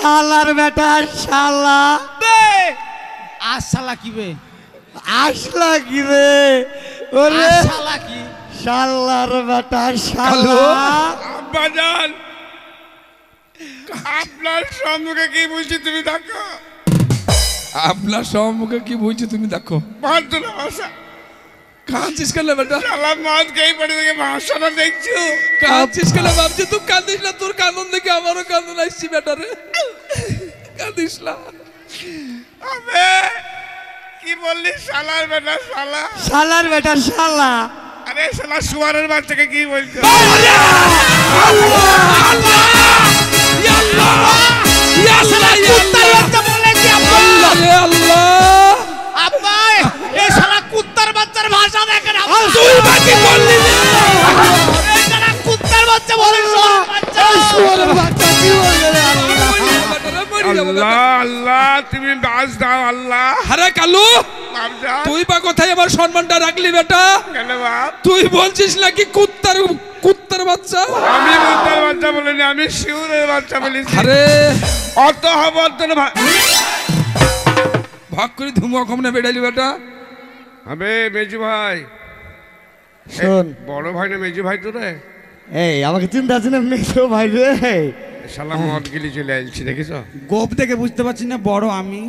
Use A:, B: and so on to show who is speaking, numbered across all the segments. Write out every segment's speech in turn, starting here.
A: শালার বেটা শালা
B: শালা কি বে
A: আসলা কি রে ওরে
B: শালা কি
A: শালার বেটা শালা
C: আব্বাজান আপনার সম্মুখে কি বলছি তুমি দেখো
D: আপনার সম্মুখে কি বলছি তুমি দেখো
C: ভদ্র ভাষা
D: কাঁদছিস কেন বেটা
C: শালা মদ খেয়ে পড়ে থেকে ভাষাটা দেখছো
D: কাঁদছিস কেন ভাবছি তুই কাঁদিস না তোর কান্দন দেখে আমারও কান্দন আসছি বেটা রে কাঁদিস না
C: আবে কি বললি শালার বেটা শালা
A: শালার বেটা শালা
C: আরে শালা সুয়ারের বাচ্চাকে কি বলছো
B: আব্বা এই শালা কুত্তার বাচ্চার ভাষা দেখেন
D: তুই বাকি বললি না
B: এই শালা কুত্তার বাচ্চা বলে
A: শুয়োরের বাচ্চা কি বলবে রে
C: আল্লাহ আল্লাহ তুমি বাস দাও আল্লাহ
D: আরে কালু
C: বাপজান
D: তুই বা কোথায় আমার সম্মানটা রাখলি বেটা
C: কেন বাপ
D: তুই বলছিস নাকি কুত্তার বাচ্চা
C: আমি কুত্তার বাচ্চা বলিনি আমি শিউরের বাচ্চা বলেছি
D: আরে
C: অত হবর্তন
D: ভাগ করে ধুমা কম না বেড়ালি বেটা
C: হবে মেজু ভাই
A: শোন
C: বড় ভাই না মেজু ভাই তো রে
A: এই আমাকে চিন্তা আছে না মেসো ভাই রে
C: শালা মদ গিলি চলে আসছি দেখিস
B: গোপ দেখে বুঝতে পারছি না বড় আমি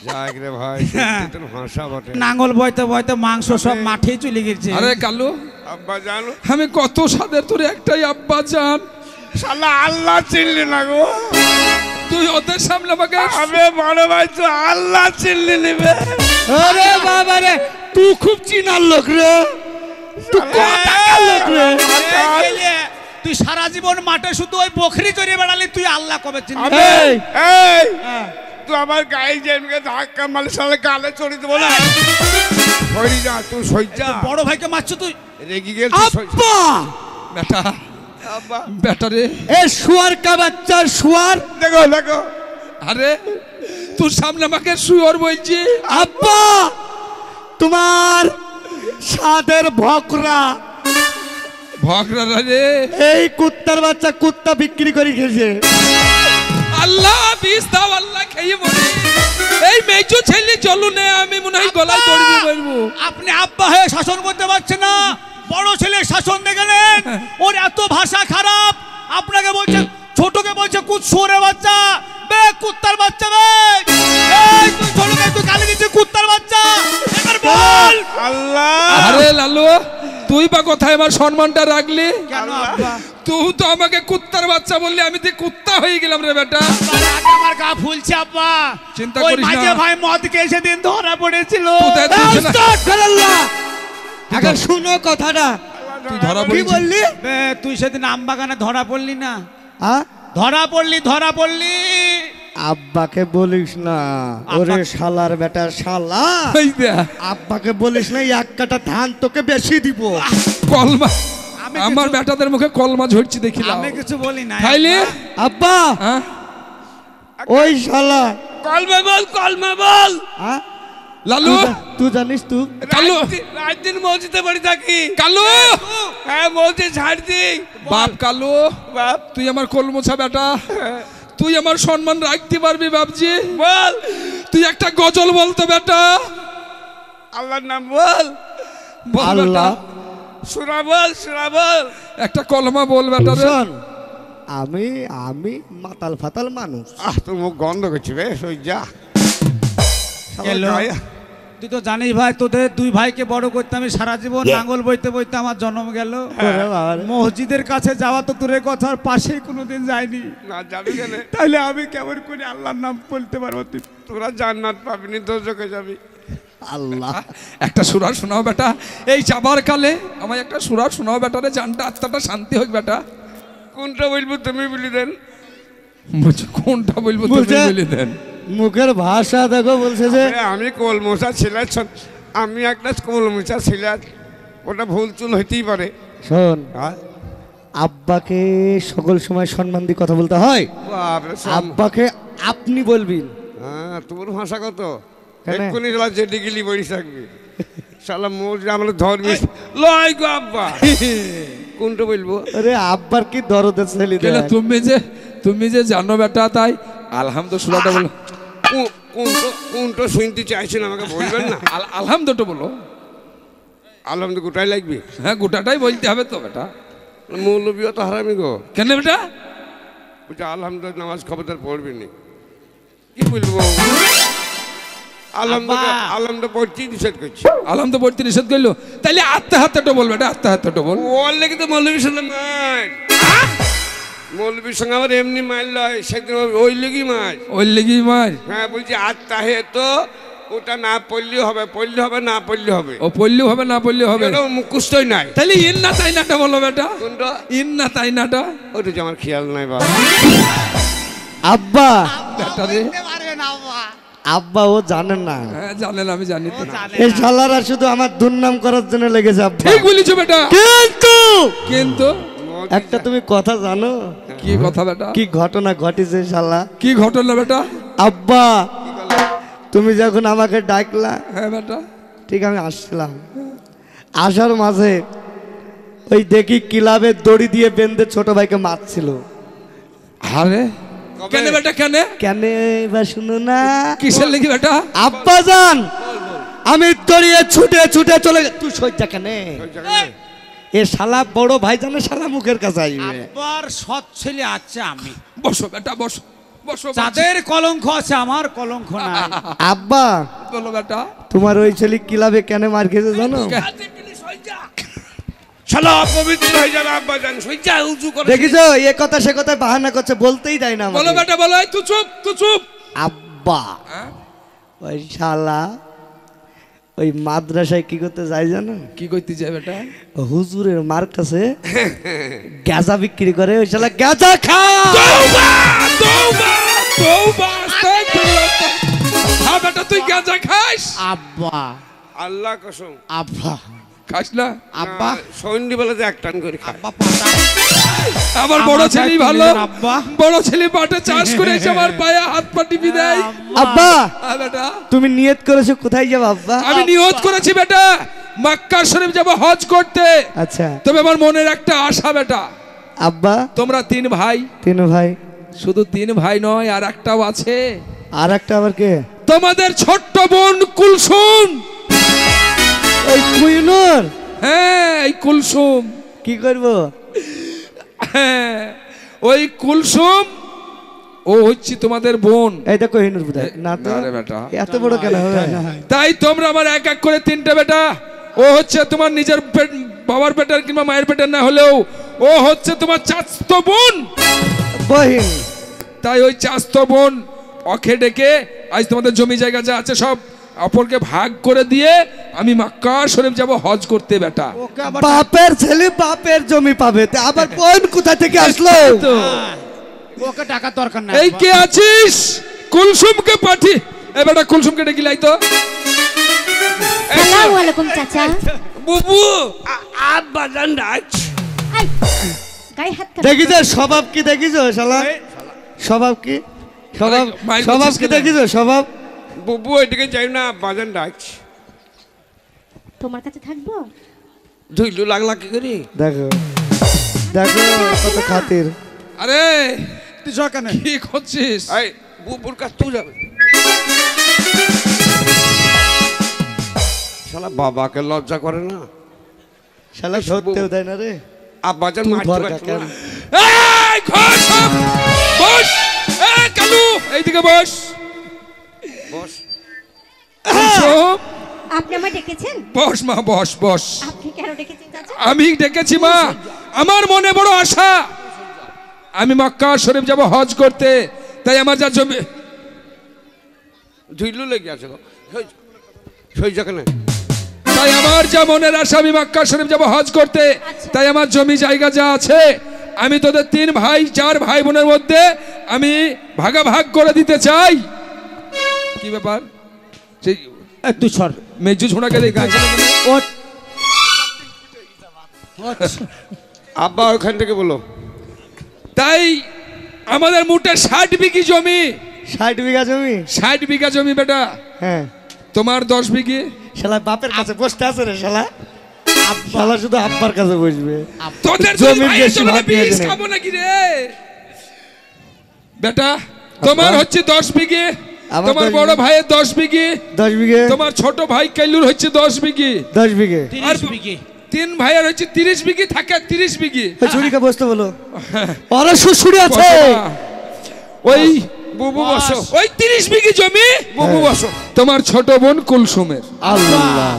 C: যাক রে ভাই সত্যি তোর ভাষা বটে
B: নাঙ্গল বইতে বইতে মাংস সব মাঠে চলে গেছে
D: আরে কালু
C: আব্বা জানো
D: আমি কত সাদের তোর একটাই আব্বা জান
C: শালা আল্লাহ চিনলি না গো
D: তুই ওদের সামনে আমাকে
C: আমি বড় ভাই তো আল্লাহ চিনলি নিবে
A: আরে বাবা রে তুই খুব চিনার লোক রে তুই কোথাকার লোক রে
B: তুই সারা জীবন মাঠে শুধু ওই বকরি চড়ে বেড়ালি তুই আল্লাহ কবে চিনবি
A: এই
C: এই তুই আমার গায়ে জেমকে ধাক্কা মারলে শালা গালে চড়ি দেবো না সরি যা তুই সইজা
B: বড় ভাইকে মারছ তুই
C: রেগে গেল
A: আব্বা
D: বেটা
C: আব্বা
D: বেটা রে
A: এ শুয়ার কা বাচ্চা শুয়ার
C: দেখো দেখো
D: আরে তোর সামনে আমাকে শুয়োর বলছি
A: আব্বা তোমার সাদের ভকরা
D: ভগরা রে
A: এই কুত্তার বাচ্চা কুত্তা বিক্রি করে খেয়েছে
D: আল্লাহ বিষ দাও আল্লাহ খেয়ে মরে এই মেজু ছেলে চলু নে আমি মনে হয় গলায় দড়ি দিয়ে বলবো
B: আপনি আব্বা হয়ে শাসন করতে পারছেন না বড় ছেলে শাসন দেখলেন ওর এত ভাষা খারাপ আপনাকে বলছে ছোটকে বলছে কুৎসুরে বাচ্চা বে কুত্তার বাচ্চা বে এই তুই ছোটকে তুই গালি দিছিস কুত্তার বাচ্চা এবার বল
C: আল্লাহ
D: আরে লালু তুই বা কোথায় আমার সম্মানটা রাখলি
B: কেন আব্বা
D: তুই তো আমাকে কুত্তার বাচ্চা বললি আমি তো কুত্তা হয়ে গেলাম রে বেটা
B: আগে আমার গা ফুলছে আব্বা
D: চিন্তা
B: ওই
D: করিস না।
B: মাঝে ভাই মদ খেয়ে সেদিন ধরা পড়েছিল
D: কোথায় তুলছে না?
A: আস্তাগফিরুল্লাহ আগে শুনো কথাটা
D: তুই ধরা
A: কি
D: পড়েছিস
A: বললি
B: বে তুই সেদিন আমবাগানে ধরা পড়লি না
A: হ্যাঁ
B: ধরা পড়লি
A: আব্বাকে বলিস না ওরে শালার বেটা শালা
D: এই দে,
A: আব্বাকে বলিস না এক কাটা ধান তোকে বেশি দিব
D: কলমা
B: আমি
D: আমার
B: কিছু-
D: বেটাদের মুখে কলমা ঝরছি দেখিলাম
B: আমি কিছু বলি না
D: খাইলি
A: আব্বা
D: হ্যাঁ
A: ওই শালা
C: কলমে বল
A: হ্যাঁ
D: লালু
A: তুই জানিস তুই
D: কালু
C: রাত দিন মসজিদে বাড়ি থাকি
D: কালু
C: হ্যাঁ মসজিদ ছাড় দি
D: বাপ কালু
C: বাপ
D: তুই আমার কলমোছা বেটা তুই আমার সম্মান রাখতে পারবি বাপজি
C: বল
D: তুই একটা গজল বলতো বেটা
C: আল্লাহর নাম বল
D: বল বেটা।
A: আল্লাহ
C: সুরা বল
D: একটা কলমা বল বেটা রে
A: শোন আমি আমি মাতাল ফাতাল মানুষ
C: তোর মুখ গন্ধ করছি রে সইজা
B: গেল। তুই তো জানিস ভাই তোদের দুই ভাইকে বড় করতে আমি সারা জীবন নাঙ্গল বইতে বইতে আমার জন্ম গেল
A: ওরে বাবা রে।
B: মসজিদের কাছে যাওয়া তো দূরের কথার পাশে কোনোদিন যায়নি
C: না যাবি কেন
B: তাহলে আমি কেমন করে আল্লাহর নাম বলতে পারবো তুই
C: তোরা জান্নাত পাবিনি দোজকে যাবি
A: আল্লাহ
D: একটা সুরার শোনাও বেটা এই যাবার কালে আমায় একটা সুরার শোনাও বেটা রে জানটা আত্মাটা শান্তি হোক বেটা
C: কোনটা বলবো তুমি বলি দেন
D: বলছি কোনটা বলবো তুমি
A: বলছে-
D: বলে দেন
A: মুখের ভাষা দেখো বলছে যে
C: আমি কলমোচা ছিলাম আমি একটা কলমোচা ছিলাম ওটা ভুল চুল হইতেই পারে
A: শোন
C: হ্যাঁ?
A: আব্বাকে সকল সময় সম্মান দিয়ে কথা বলতে হয়
C: বাপরে
A: আব্বাকে আপনি বলবি
C: হ্যাঁ তোর ভাষা কত
A: কেনে?
C: এক্ষুনি শালা যেটি গেলি বই থাকবি শালা মোর আমরা ধর্মী লয় গো আব্বা কোনটা বলবো
A: আরে আব্বার কি দরদের ছেলে
D: কেন তুমি যে জানো বেটা তাই আলহামদুলিল্লাহ সুরাটা বলো।
C: কোনটা শুনতে চাইছেন আমাকে বলবেন না?
D: আলহামদুলিল্লাহ বলো।
C: আলহামদুলিল্লাহ গোটাই লাগবে?
D: হ্যাঁ গোটাটাই বলতে হবে তো বেটা।
C: মৌলবীও তো হারামি গো।
D: কেন বেটা?
C: বলছে আলহামদুলিল্লাহ নামাজ খবরদার পড়বি নি। কি বলবো, আলহামদুলিল্লাহ পড়তে নিষেধ করছি।
D: আলহামদুলিল্লাহ পড়তে নিষেধ করলো, তাইলে আত্মহত্যাটা বল বেটা, আত্মহত্যাটা বল।
C: ওর লেগে তো মৌলবীর সঙ্গে মার, মৌলবীর সঙ্গে আমার এমনি মার লয়, সেদিন ওই লেগেই মার।
D: ওই লেগেই মার?
C: হ্যাঁ বলছি আত্মা হে তো ওটা না পড়লে হবে, পড়লে হবে না পড়লে হবে।
D: ও পড়লেও হবে না পড়লেও হবে,
C: মুখস্থই নাই।
D: তাহলে ইন্না তাইনাটা বলো বেটা।
C: কোনটা?
D: ইন্না তাইনাটা।
C: ওটা যে আমার খেয়াল নাই বাবা।
E: আব্বা
D: বেটা রে,
E: আব্বা ও জানেন না,
D: হ্যাঁ জানেন, আমি জানি তো।
E: এই শালারা শুধু আমার দুর্নাম করার জন্য লেগেছে আব্বা।
D: ঠিক বলেছো বেটা।
E: কিন্তু
D: কিন্তু
E: একটা তুমি কথা জানো?
D: কি কথা বেটা?
E: কি ঘটনা ঘটেছে শালা?
D: কি ঘটনা বেটা?
E: আব্বা তুমি যখন আমাকে ডাকলা,
D: হ্যাঁ বেটা,
E: ঠিক আমি আসছিলাম, আসার মাঝে ওই দেখি ক্লাবের দড়ি দিয়ে বেঁধে ছোট ভাইকে মারছিল।
D: আরে কেন বেটা, কেন
E: কেন এবার শুনো না?
D: কিসের লেগে বেটা?
E: আব্বা জান আমি দড়িয়ে ছুটে ছুটে চলে তুই সজ্জা কেন? এ শালা বড় ভাই জানে শালা মুখের কাছে আসবে।
B: আব্বার সৎ ছেলে আছে আমি।
D: বসো বেটা, বসো বসো।
B: যাদের কলঙ্ক আছে আমার কলঙ্ক নাই।
E: আব্বা
D: বলো বেটা।
E: তোমার ওই ছেলে ক্লাবে কেন মার খেয়েছে জানো?
C: শালা অপবিত্র হয়ে যাবে আব্বা জান, সইজা উঁচু করে।
E: দেখিছো এ কথা সে কথা বাহানা করছে, বলতেই দেয় না আমাকে।
D: বলো বেটা বলো। এই তুই চুপ, তুই চুপ।
E: আব্বা ওই শালা ওই মাদ্রাসায় কি করতে যায় জানো?
D: কি করতে যায় বেটা?
E: হুজুরের মার কাছে গাঁজা বিক্রি করে। ওই শালা গাঁজা খায়।
D: তওবা তওবা তওবা, আস্তাগফিরুল্লাহ। হ্যাঁ বেটা তুই গাঁজা খাস?
B: আব্বা
C: আল্লাহ কসম
B: আব্বা
D: খাস না?
B: আব্বা
C: সন্ধ্যেবেলাতে এক টান করে খায়।
B: আব্বা পাতা
D: আমার বড়
B: আমার
D: ছেলে
B: গায়ে
D: ভালো,
B: তুলে দেন আব্বা।
D: বড় ছেলে পাটে চাষ করেছে, আমার পায়ে হাত পা টিপি দেয়।
E: আব্বা
D: হ্যাঁ বেটা,
E: তুমি নিয়ত করেছো কোথায় যাবে আব্বা?
D: আমি নিয়ত করেছি বেটা মক্কা শরীফ যাব হজ করতে।
E: আচ্ছা
D: তবে আমার মনের একটা আশা বেটা,
E: আব্বা
D: তোমরা তিন ভাই,
E: তিন ভাই,
D: শুধু তিন ভাই নয় আর একটাও আছে,
E: আর একটা আবার কে?
D: তোমাদের ছোট্ট বোন কুলসুম।
E: ওই কুইনুর
D: হ্যাঁ এই কুলসুম,
E: কি করবো?
D: হ্যাঁ ওই কুলসুম, ও হচ্ছে তোমাদের বোন।
E: এই তো কোহিনুর বুঝায় না তো?
D: না রে বেটা।
E: এত বড় কেন হবে?
D: তাই তোমরা আমার এক এক করে তিনটে বেটা। ও হচ্ছে তোমার নিজের বাবার পেটের কিংবা মায়ের পেটের না হলেও ও হচ্ছে তোমার চাচতো বোন।
E: বহিন
D: তাই ওই চাচতো বোন ওকে ডেকে আজ তোমাদের জমি জায়গা যা আছে সব অপরকে ভাগ করে দিয়ে আমি মক্কা শরীফ যাব হজ করতে বেটা।
B: ওকে আবার
E: বাপের ছেলে বাপের জমি পাবে, তা আবার বোন কোথা থেকে আসলো?
D: তো
B: ওকে টাকা দরকার নাই।
D: এই কে আছিস? কুলসুমকে পাঠি। এ বেটা কুলসুমকে ডেকে লাই তো।
F: আসসালামু আলাইকুম চাচা।
D: বুবু
C: আব্বা জান ডাক।
F: আই গায়ে হাত কাটো।
E: দেখিছো স্বভাব কি? দেখিছো শালা স্বভাব কি? স্বভাব
D: মাইর
E: স্বভাব
D: করছিস
E: কি
D: কেন?
E: দেখিছো স্বভাব?
C: বুবু এদিকে যাই না, আব্বা জান ডাক।
F: তোমার কাছে থাকবো?
C: ধুইলু লাগলা কি করি?
E: দেখো দেখো কত খাতির।
D: আরে
B: তুই চ কেন?
D: কি করছিস?
C: এই বুবুর কাছ তুই যাবে। শালা বাবাকে লজ্জা করে না?
E: শালা ধরতেও দেয় না রে।
C: আব্বা জান
E: তুই
C: মারতে
E: ধর
C: পারছো
E: কাকা।
C: না?
D: এই ঘর সব বস। এই কালু এইদিকে বস।
C: বস।
D: কুলসুম,
F: আপনি আমায় ডেকেছেন?
D: বস মা, বস বস।
F: আপনি কেন ডেকেছেন চাচা?
D: আমি ডেকেছি মা, আমার মনে বড় আশা, আমি মক্কা শরীফ যাব হজ করতে। তাই আমার যা জমি,
C: ধুইলু লেগে আছে গো। সইজা কেন?
D: তাই আমার যা মনের আশা, আমি মক্কা শরীফ যাব হজ করতে। তাই আমার জমি জায়গা যা আছে আমি তোদের তিন ভাই চার ভাই বোনের মধ্যে আমি ভাগাভাগ করে দিতে চাই। কি ব্যাপার? সেই
B: তুই সর।
D: মেজু ছোড়াকে দেখে
C: আব্বা ওখান থেকে বলো।
D: তাই আমাদের মোটে 60 বিঘি জমি।
E: 60 বিঘা জমি?
D: 60 বিঘা জমি বেটা।
E: হ্যাঁ
D: তোমার 10 বিঘি।
E: শালা বাপের কাছে বসতে আছে রে শালা। শালা শুধু আব্বার কাছে বসবে।
D: তোদের
E: জমির
D: জমি
E: বেশি ভাগ নিয়ে
D: বিষ
E: নে।
D: খাবো নাকি রে বেটা? তোমার হচ্ছে 10 বিঘে,
E: আমার
D: তোমার
E: 10
D: বড়
E: বিঘে।
D: ভাইয়ের 10 বিঘে,
E: 10 বিঘে,
D: তোমার ছোট ভাই কাইলুর হচ্ছে 10 বিঘে,
E: 10 বিঘে।
B: 30 বিঘে।
D: 3 ভাইয়ের হচ্ছে 30 বিঘে, থাকে 30 বিঘে।
E: ওই ছুরিকা বসতে বলো। ওরা শ্বশুরে আছে।
D: কতটা? ওই
C: বুবু বসো,
D: ওই 30 বিঘে জমি
C: বুবু বসো।
D: তোমার ছোট বোন কুলসুমের।
E: আল্লাহ,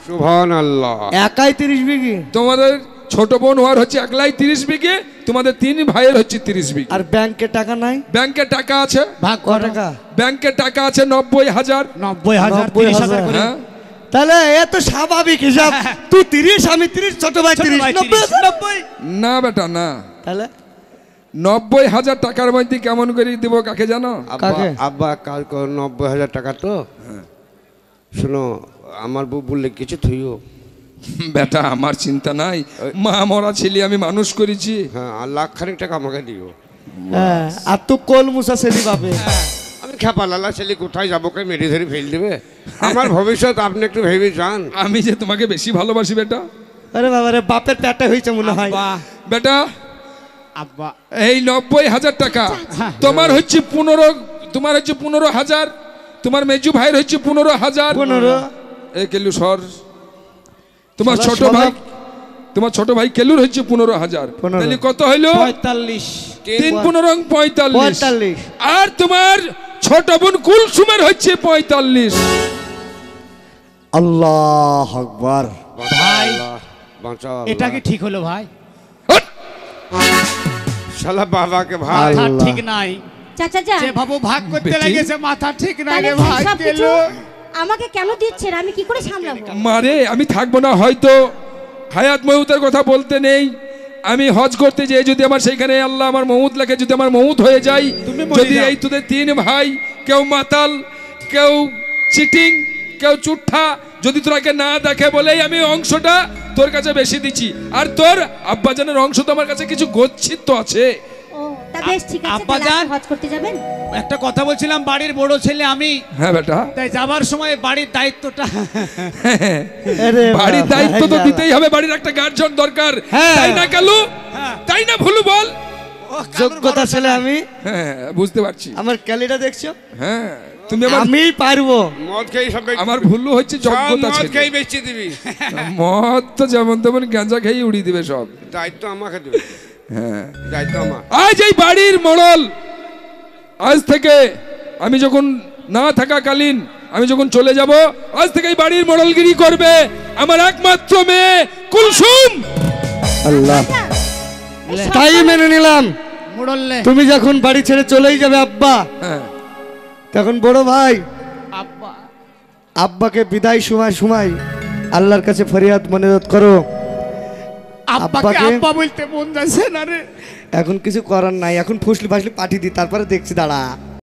C: সুবহানাল্লাহ।
E: একাই 30 বিঘে।
D: তোমাদের ছোট বোন হওয়ার হচ্ছে একলাই 30 বিঘে, তোমাদের 3 ভাইয়ের হচ্ছে 30 বিঘে।
E: আর ব্যাংকে টাকা নাই?
D: ব্যাংকে টাকা আছে,
B: ভাগ
E: কত টাকা?
D: ব্যাংকে টাকা আছে 90,000।
B: 90,000 30,000 করে।
D: হ্যাঁ,
E: তাহলে এ তো স্বাভাবিক হিসাব। তুই 30, আমি 30, ছোট ভাই 30, 90,000।
B: 90।
D: না বেটা না,
E: তাহলে
D: 90,000 টাকার মধ্যে কেমন করে দিব কাকে জানো?
C: আব্বা
E: কাকে?
C: আব্বা কাল 90,000 টাকা তো। শোনো, আমার বউ বললে কিছু থইও।
D: বেটা আমার চিন্তা নাই, মা মরা ছেলে আমি মানুষ করেছি।
C: হ্যাঁ, আর লাখখানিক টাকা আমাকে দিও।
E: হ্যাঁ, আর তুই কোল মুসা সেলি পাবে।
C: আমি খেপা লালা ছেলে কোথায় যাবো, কে মেরে ধরে ফেল দেবে। আমার ভবিষ্যৎ আপনি একটু ভেবে যান।
D: আমি যে তোমাকে বেশি ভালোবাসি বেটা।
E: আরে বাবা রে, বাপের পেটে হয়েছে মনে হয়।
B: আব্বা,
D: বেটা
B: আব্বা।
D: এই 90,000 টাকা তোমার হচ্ছে 15,000, তোমার মেজু ভাইয়ের হচ্ছে 15,000।
E: 15।
D: এ কেলু সর, তোমার
E: সরা,
D: ছোট
E: সরা।
D: ভাই, তোমার ছোট ভাই কেলুর হচ্ছে 15,000।
E: 15
D: তাহলে কত হইলো?
B: 45।
D: 3 15 45।
E: 45।
D: আর তোমার ছোট বোন কুলসুমের হচ্ছে 45।
E: আল্লাহ আকবার।
B: ভাই,
C: আল্লাহ, বাঁচাও
B: এটা
C: আল্লাহ।
B: কি ঠিক হলো ভাই?
D: হট!
C: শালা বাবাকে ভাই।
B: মাথা
E: আল্লাহ।
B: ঠিক নাই।
F: চাচা যান,
B: যে ভাবো ভাগ করতে
D: বেটি।
B: লেগেছে, মাথা ঠিক নাই
F: তাহলে
B: রে ভাই।
F: সবকিছু
B: গেলো।
F: আমাকে কেন দিচ্ছেন? আমি কি করে সামলাবো?
D: মারে আমি থাকবো না হয়তো, হায়াত মৌতের কথা বলতে নেই। আমি হজ করতে যেয়ে যদি আমার সেইখানে আল্লাহ আমার মৌত লেখে, যদি আমার মৌত হয়ে যায়,
B: তুমি মরে
D: যদি
B: যাও।
D: এই তোদের 3 ভাই, কেউ মাতাল, কেউ চিটিং, কেউ চুট্ঠা, যদি তোরাকে না দেখে বলেই আমি অংশটা তোর কাছে বেশি দিচ্ছি। আর তোর আব্বাজানের অংশ তো আমার কাছে কিছু গচ্ছিত তো আছে।
F: ও, তা বেশ ঠিক আছে।
B: আব্বা
F: তাহলে
B: যান।
F: আপনি হজ করতে যাবেন?
B: একটা কথা বলছিলাম, বাড়ির বড় ছেলে আমি,
D: হ্যাঁ বেটা,
B: তাই যাবার সময় বাড়ির দায়িত্বটা
E: আরে
D: বাড়ির
E: বাবা,
D: দায়িত্ব তো
E: আল্লাহ।
D: দিতেই হবে, বাড়ির একটা গার্জিয়ন দরকার।
E: হ্যাঁ।
D: তাই না কালু?
B: হ্যাঁ।
D: তাই না ভুলু বল?
E: যোগ্যতা ছেলে আমি।
D: হ্যাঁ বুঝতে পারছি।
E: আমার ক্যালিটা দেখছো?
D: হ্যাঁ তুমি আমার,
E: আমি পারবো।
C: মদ খেয়ে সব
D: আমার ভুলু হচ্ছে
C: সব
D: যোগ্যতা
C: মদ
D: ছিল।
C: খেয়ে বেচে দিবি।
D: মদ তো যেমন তেমন গাঁজা খেয়ে উড়িয়ে দিবে সব।
C: দায়িত্ব আমাকে দেবে।
D: হ্যাঁ,
C: দায়িত্ব আমার।
D: আজ এই বাড়ির মোড়ল, আজ থেকে আমি যখন না থাকাকালীন আমি যখন চলে যাব, আজ থেকে এই বাড়ির মোড়লগিরি করবে আমার একমাত্র মেয়ে কুলসুম।
E: আল্লাহ,
F: এই সব
E: তাই মেনে নিলাম।
B: মুড়ললে।
E: তুমি যখন বাড়ি ছেড়ে চলেই যাবে আব্বা,
D: হ্যাঁ,
E: তখন বড় ভাই
B: আব্বা,
E: আব্বাকে বিদায় সময় আল্লাহর কাছে ফরিয়াদ মনোরত করো।
B: আব্বাকে
E: আব্বাকে-
B: আব্বা বলতে মন যাচ্ছে না রে।
E: এখন কিছু করার নাই, এখন ফুসলি ফাসলি পাঠিয়ে দিই, তারপরে দেখছি দাঁড়া।